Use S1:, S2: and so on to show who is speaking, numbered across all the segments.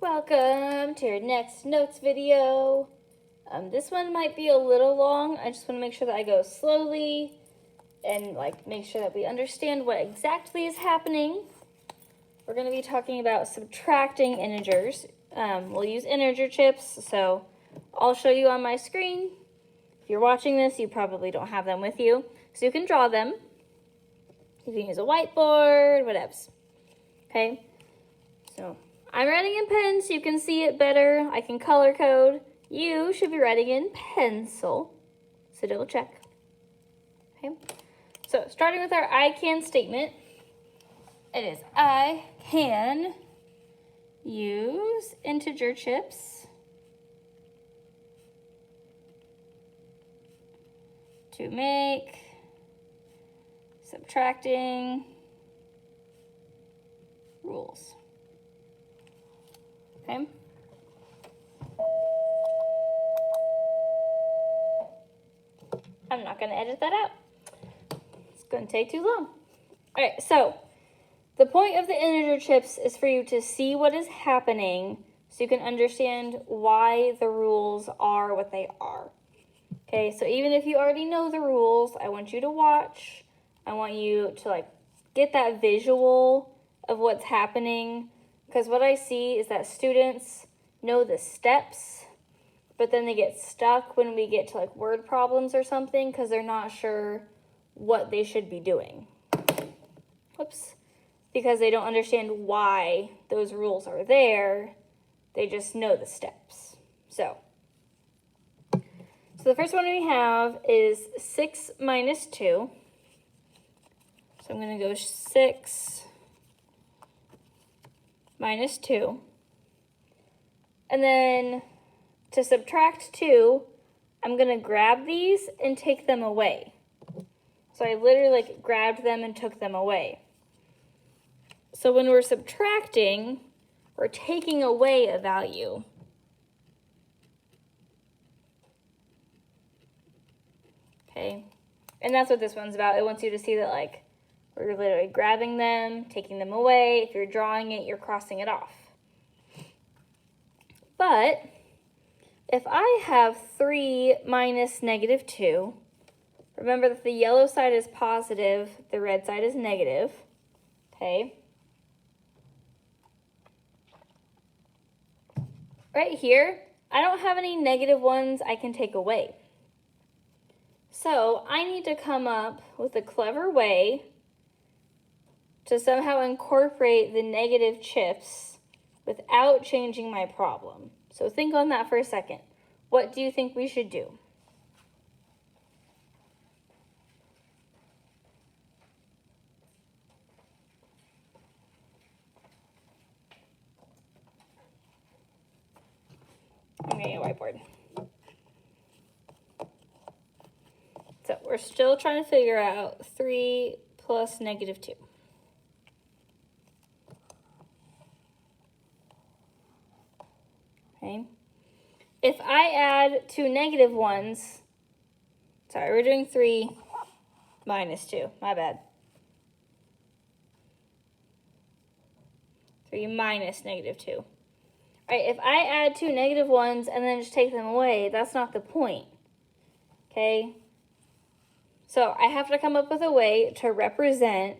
S1: Welcome to your next notes video. This one might be a little long. I just want to make sure that I go slowly and make sure that we understand what exactly is happening. We're going to be talking about subtracting integers. We'll use integer chips, so I'll show you on my screen. If you're watching this, you probably don't have them with you, so you can draw them. You can use a whiteboard, whatevs. Okay, so I'm writing in pen so you can see it better. I can color code. You should be writing in pencil, so double check. Okay, so starting with our I can statement, it is I can use integer chips to make subtracting rules. Okay. I'm not going to edit that out. It's going to take too long. All right, so the point of the integer chips is for you to see what is happening so you can understand why the rules are what they are. Okay, so even if you already know the rules, I want you to watch. I want you to get that visual of what's happening, because what I see is that students know the steps, but then they get stuck when we get to word problems or something because they're not sure what they should be doing. Whoops. Because they don't understand why those rules are there. They just know the steps. So the first one we have is 6 minus 2. So I'm going to go 6 minus 2. And then to subtract 2, I'm going to grab these and take them away. So I literally grabbed them and took them away. So when we're subtracting, we're taking away a value. Okay, and that's what this one's about. It wants you to see that we're literally grabbing them, taking them away. If you're drawing it, you're crossing it off. But if I have 3 minus negative 2, remember that the yellow side is positive, the red side is negative. Okay. Right here, I don't have any negative ones I can take away. So I need to come up with a clever way to somehow incorporate the negative chips without changing my problem. So think on that for a second. What do you think we should do? I'm getting a whiteboard. So we're still trying to figure out 3 plus negative 2. Okay. If I add 2 negative ones, sorry, we're doing 3 minus 2, my bad. 3 minus negative 2. All right, if I add 2 negative ones and then just take them away, that's not the point. Okay? So I have to come up with a way to represent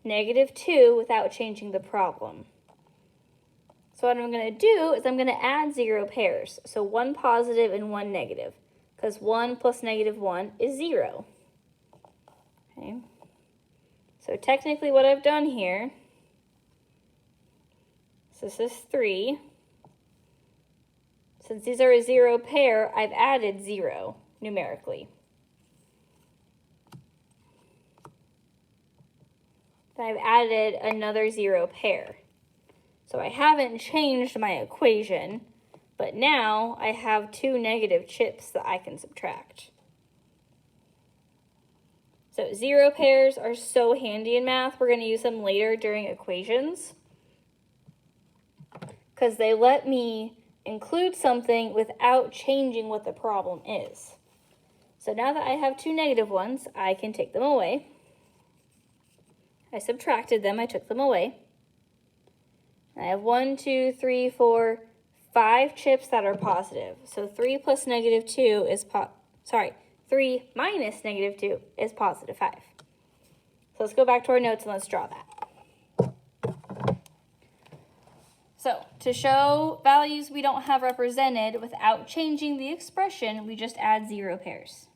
S1: negative 2 without changing the problem. So what I'm going to do is I'm going to add 0 pairs. So 1 positive and 1 negative, because 1 plus negative 1 is 0. Okay. So technically what I've done here, so this is 3. Since these are a 0 pair, I've added 0 numerically. I've added another 0 pair. So I haven't changed my equation, but now I have 2 negative chips that I can subtract. So 0 pairs are so handy in math. We're going to use them later during equations because they let me include something without changing what the problem is. So now that I have 2 negative ones, I can take them away. I subtracted them, I took them away. I have 1, 2, 3, 4, 5 chips that are positive. So 3 plus negative 2 is 3 minus negative 2 is positive 5. So let's go back to our notes and let's draw that. So to show values we don't have represented without changing the expression, we just add 0 pairs.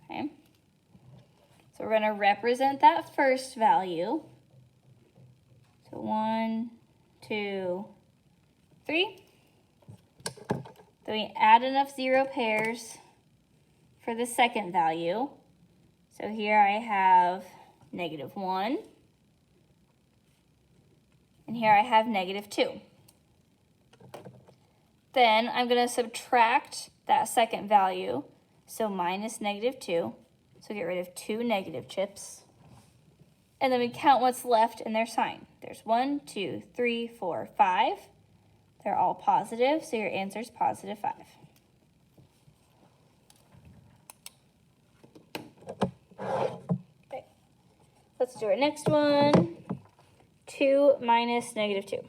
S1: Okay. So we're going to represent that first value. So 1, 2, 3. Then we add enough 0 pairs for the second value. So here I have -1. And here I have -2. Then I'm going to subtract that second value. So minus -2. So get rid of 2 negative chips. And then we count what's left in their sign. There's 1, 2, 3, 4, 5. They're all positive, so your answer is positive 5. Okay, let's do our next one. 2 minus -2.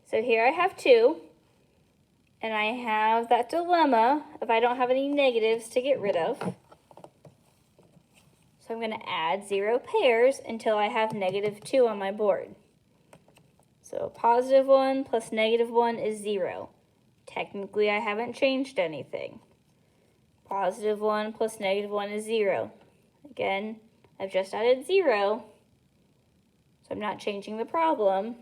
S1: So here I have 2, and I have that dilemma if I don't have any negatives to get rid of. So I'm going to add 0 pairs until I have -2 on my board. So +1 plus -1 is 0. Technically, I haven't changed anything. +1 plus -1 is 0. Again, I've just added 0, so I'm not changing the problem.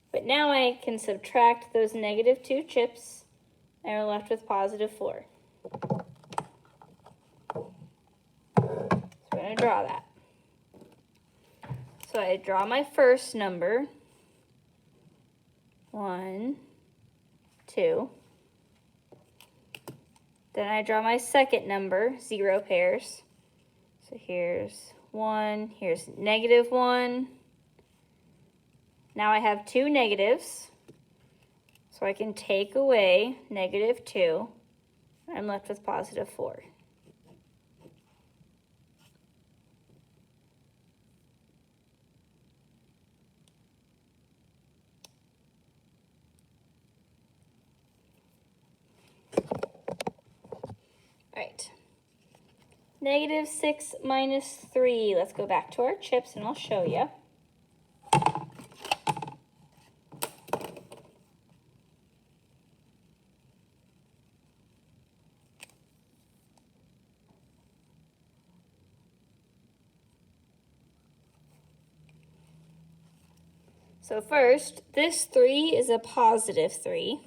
S1: But now I can subtract those -2 chips, and we're left with +4. So we're going to draw that. So I draw my first number, 1, 2. Then I draw my second number, 0 pairs. So here's 1, here's -1. Now I have 2 negatives, so I can take away -2. I'm left with +4. All right. -6 minus 3. Let's go back to our chips and I'll show you. So first, this 3 is a +3.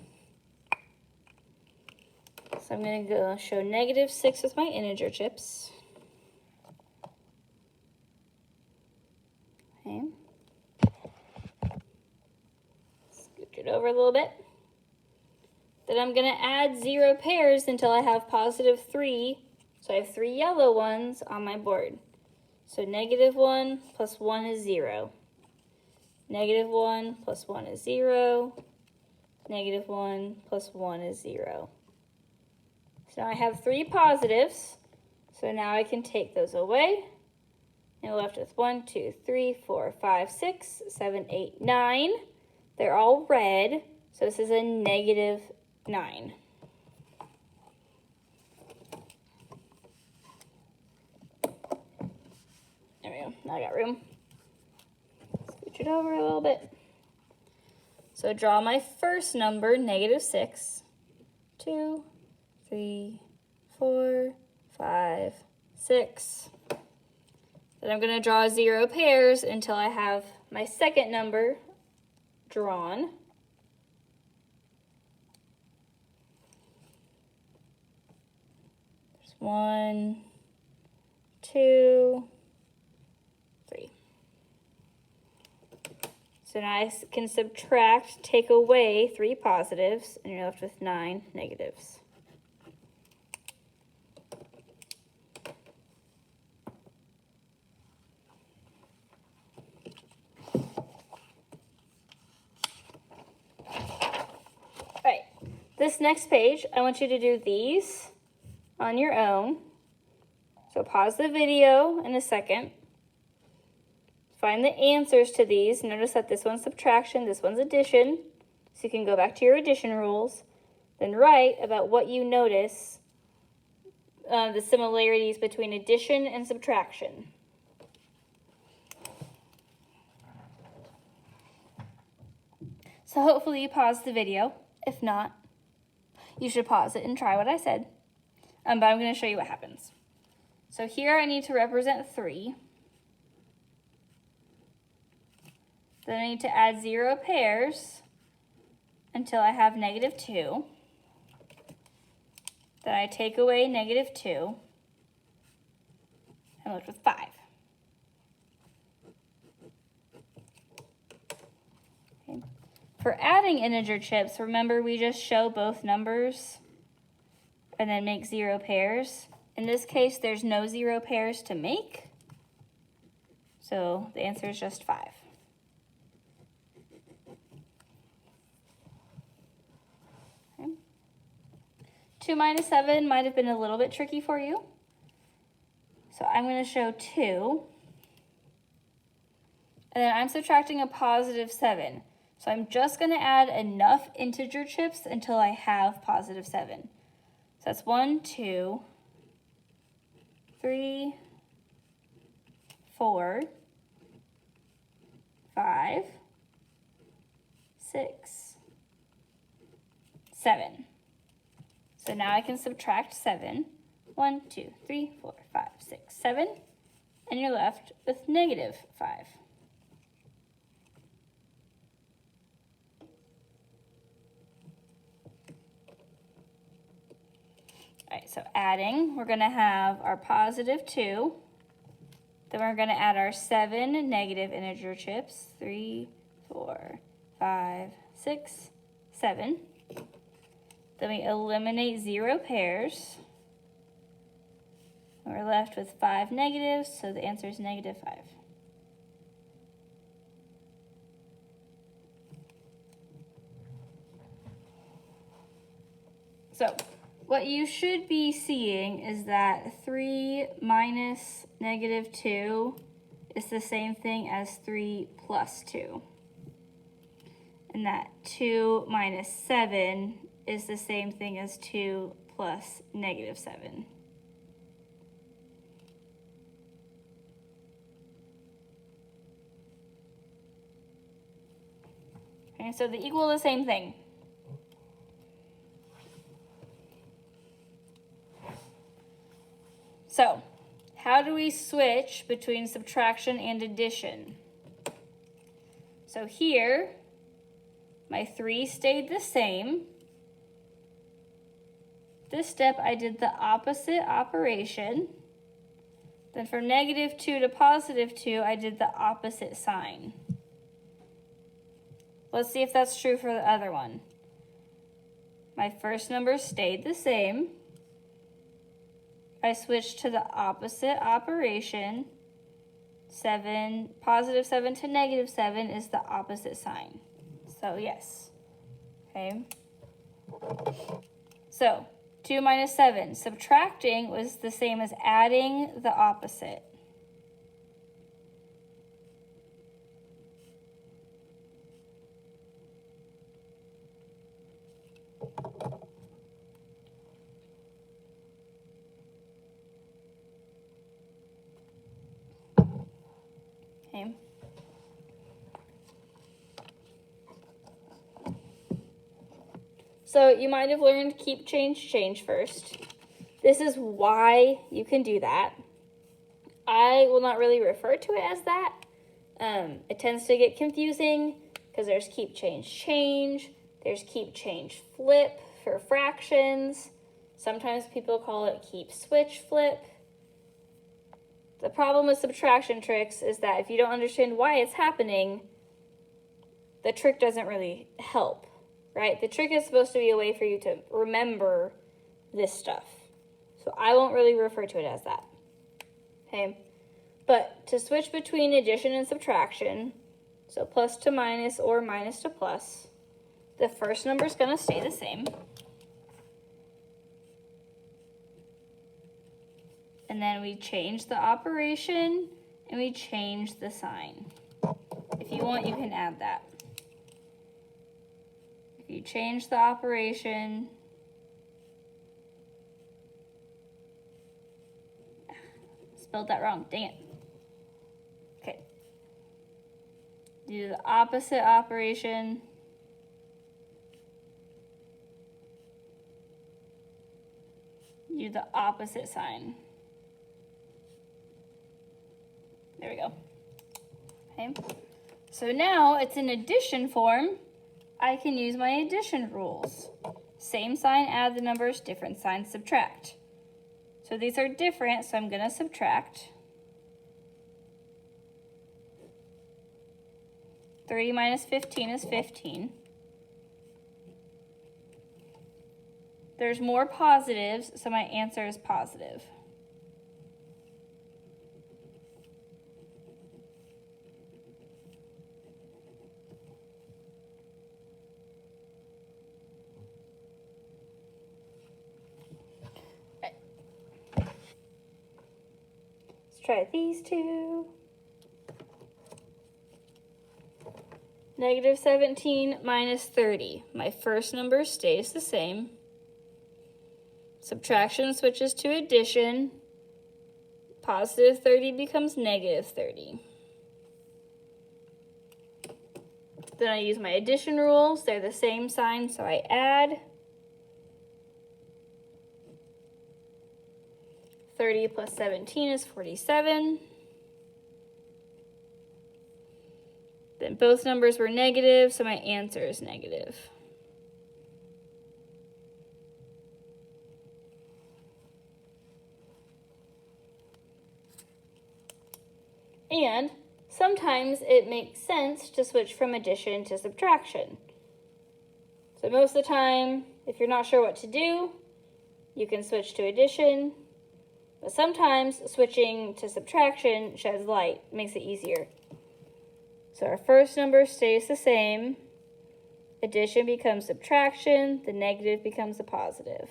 S1: So I'm going to go show -6 with my integer chips. Okay. Scooch it over a little bit. Then I'm going to add 0 pairs until I have +3. So I have 3 yellow ones on my board. So -1 plus 1 is 0. -1 plus 1 is 0. -1 plus 1 is 0. So now I have 3 positives. So now I can take those away. And we're left with 1, 2, 3, 4, 5, 6, 7, 8, 9. They're all red. So this is a -9. There we go. Now I got room. Scooch it over a little bit. So draw my first number, -6. 2, 3, 4, 5, 6. Then I'm going to draw 0 pairs until I have my second number drawn. There's 1, 2, 3. So now I can subtract, take away 3 positives, and you're left with 9 negatives. this next page, I want you to do these on your own. So pause the video in a second. Find the answers to these. Notice that this one's subtraction, this one's addition. So you can go back to your addition rules. Then write about what you notice, the similarities between addition and subtraction. So hopefully you paused the video. If not, you should pause it and try what I said. But I'm going to show you what happens. So here I need to represent 3. Then I need to add 0 pairs until I have -2. Then I take away -2 and left with 5. Okay. For adding integer chips, remember we just show both numbers and then make 0 pairs. In this case, there's no 0 pairs to make, so the answer is just 5. Okay. 2 minus 7 might have been a little bit tricky for you. So I'm going to show 2. And then I'm subtracting a +7. So I'm just going to add enough integer chips until I have +7. So that's 1, 2, 3, 4, 5, 6, 7. So now I can subtract 7. 1, 2, 3, 4, 5, 6, 7. And you're left with -5. All right, so adding, we're going to have our +2. Then we're going to add our 7 negative integer chips. 3, 4, 5, 6, 7. Then we eliminate 0 pairs. We're left with 5 negatives, so the answer is -5. So what you should be seeing is that 3 minus -2 is the same thing as 3 plus 2. And that 2 minus 7 is the same thing as 2 plus -7. Okay, so they equal the same thing. So, how do we switch between subtraction and addition? So here, my 3 stayed the same. This step, I did the opposite operation. Then from -2 to +2, I did the opposite sign. Let's see if that's true for the other one. My first number stayed the same. I switched to the opposite operation. +7 to -7 is the opposite sign. So yes. Okay. So 2 minus 7. Subtracting was the same as adding the opposite. Okay. So you might have learned keep, change first. This is why you can do that. I will not really refer to it as that. It tends to get confusing because there's keep, change. There's keep, change, flip for fractions. Sometimes people call it keep, switch, flip. The problem with subtraction tricks is that if you don't understand why it's happening, the trick doesn't really help, right? The trick is supposed to be a way for you to remember this stuff. So I won't really refer to it as that, okay? But to switch between addition and subtraction, so plus to minus or minus to plus, the first number is going to stay the same. and then we change the operation and we change the sign. If you want, you can add that. If you change the operation, spelled that wrong, dang it. Okay. Do the opposite operation. Do the opposite sign. There we go. Okay. So now it's in addition form. I can use my addition rules. Same sign, add the numbers, different sign, subtract. So these are different, so I'm going to subtract. 30 minus 15 is 15. There's more positives, so my answer is positive. Let's try these two. Negative 17 minus 30. My first number stays the same. Subtraction switches to addition. Positive 30 becomes negative 30. Then I use my addition rules. They're the same sign, so I add. 30 plus 17 is 47. Then both numbers were negative, so my answer is negative. And sometimes it makes sense to switch from addition to subtraction. So most of the time, if you're not sure what to do, you can switch to addition. But sometimes switching to subtraction sheds light, makes it easier. So our first number stays the same. Addition becomes subtraction. The negative becomes a positive.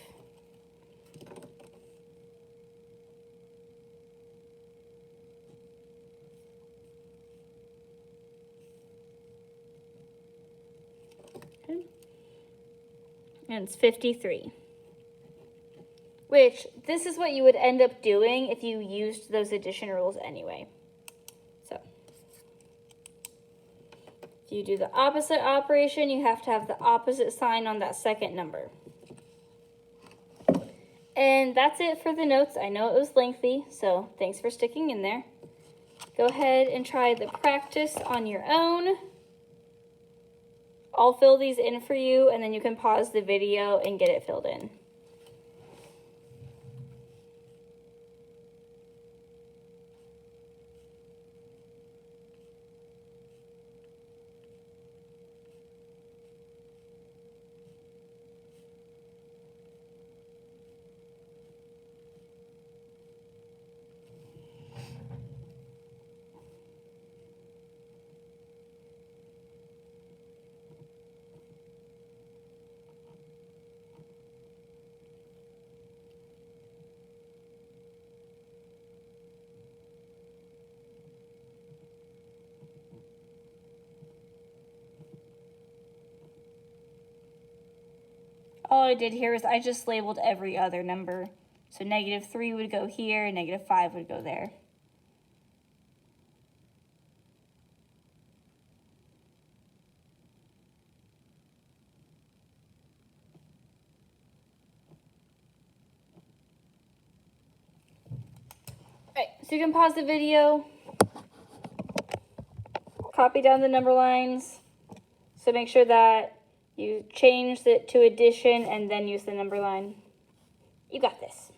S1: Okay. And it's 53. Which, this is what you would end up doing if you used those addition rules anyway. So, if you do the opposite operation, you have to have the opposite sign on that second number. And that's it for the notes. I know it was lengthy, so thanks for sticking in there. Go ahead and try the practice on your own. I'll fill these in for you, and then you can pause the video and get it filled in. All I did here is I just labeled every other number. So -3 would go here, and -5 would go there. Alright, so you can pause the video, copy down the number lines, so make sure that you change it to addition and then use the number line. You got this.